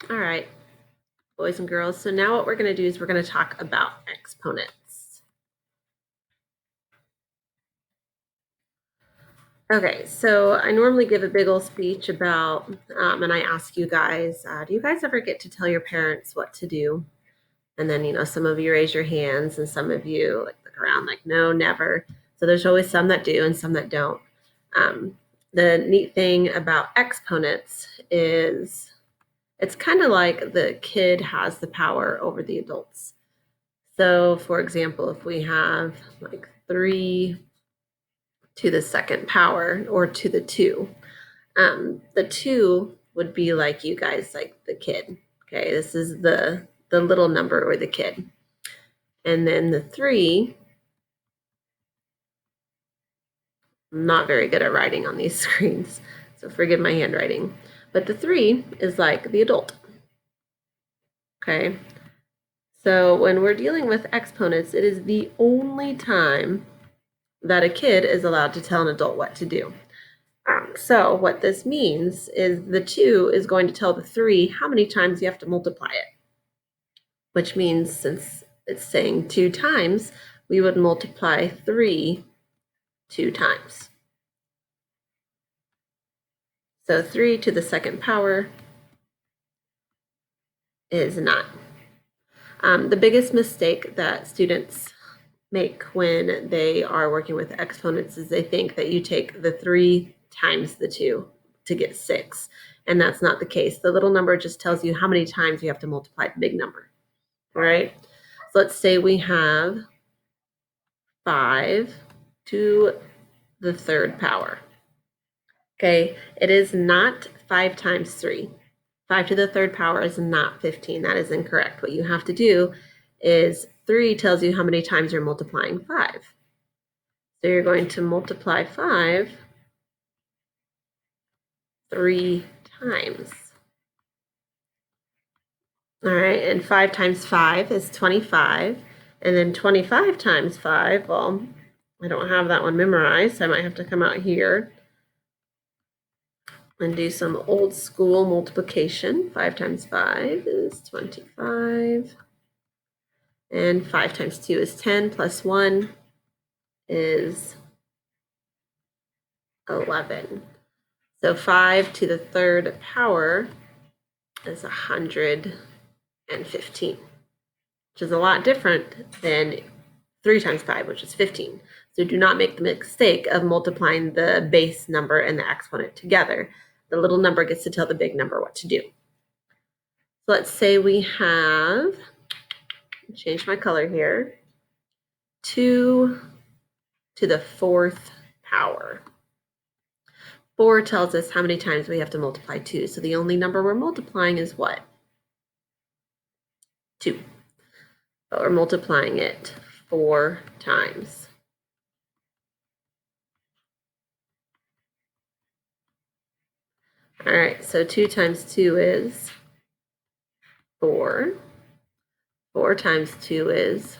All right, boys and girls. So now what we're going to do is we're going to talk about exponents. Okay, so I normally give a big old speech about, and I ask you guys, do you guys ever get to tell your parents what to do? And then, some of you raise your hands and some of you look around like, no, never. So there's always some that do and some that don't. The neat thing about exponents is it's kind of like the kid has the power over the adults. So for example, if we have like 3 to the second power or to the 2, the 2 would be like you guys, like the kid. Okay, this is the little number or the kid. And then the 3, I'm not very good at writing on these screens, so forgive my handwriting. But the 3 is like the adult. Okay, so when we're dealing with exponents, it is the only time that a kid is allowed to tell an adult what to do. So what this means is the 2 is going to tell the 3 how many times you have to multiply it, which means since it's saying 2 times, we would multiply 3 2 times. So 3 to the second power is 9. The biggest mistake that students make when they are working with exponents is they think that you take the 3 times the 2 to get 6. And that's not the case. The little number just tells you how many times you have to multiply the big number. All right. So let's say we have 5 to the third power. Okay. It is not 5 times 3. 5 to the third power is not 15. That is incorrect. What you have to do is 3 tells you how many times you're multiplying 5. So you're going to multiply 5 3 times. All right, and 5 times 5 is 25. And then 25 times 5, well, I don't have that one memorized. So I might have to come out here and do some old school multiplication. 5 times 5 is 25. And 5 times 2 is 10, plus 1 is 11. So 5 to the third power is 115, which is a lot different than 3 times 5, which is 15. So do not make the mistake of multiplying the base number and the exponent together. The little number gets to tell the big number what to do. So let's say we have, change my color here, 2 to the fourth power. 4 tells us how many times we have to multiply 2. So the only number we're multiplying is what? 2. But we're multiplying it 4 times. All right, so 2 times 2 is 4. 4 times 2 is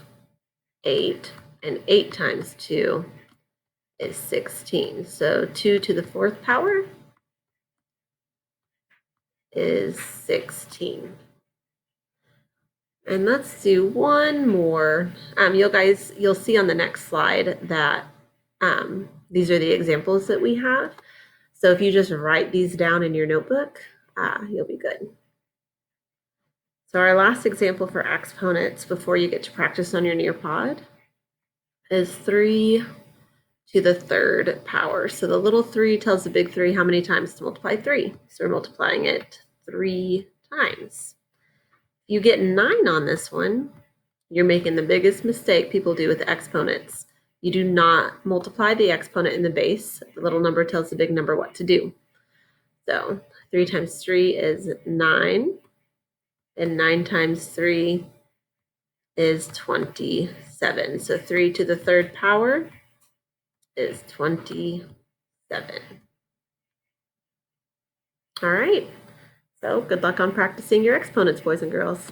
8. And 8 times 2 is 16. So 2 to the fourth power is 16. And let's do one more. You'll see on the next slide that these are the examples that we have. So if you just write these down in your notebook, you'll be good. So our last example for exponents before you get to practice on your Nearpod is 3 to the third power. So the little 3 tells the big 3 how many times to multiply 3. So we're multiplying it 3 times. If you get 9 on this one, you're making the biggest mistake people do with exponents. You do not multiply the exponent in the base. The little number tells the big number what to do. So 3 times 3 is 9. And 9 times 3 is 27. So 3 to the third power is 27. All right. So good luck on practicing your exponents, boys and girls.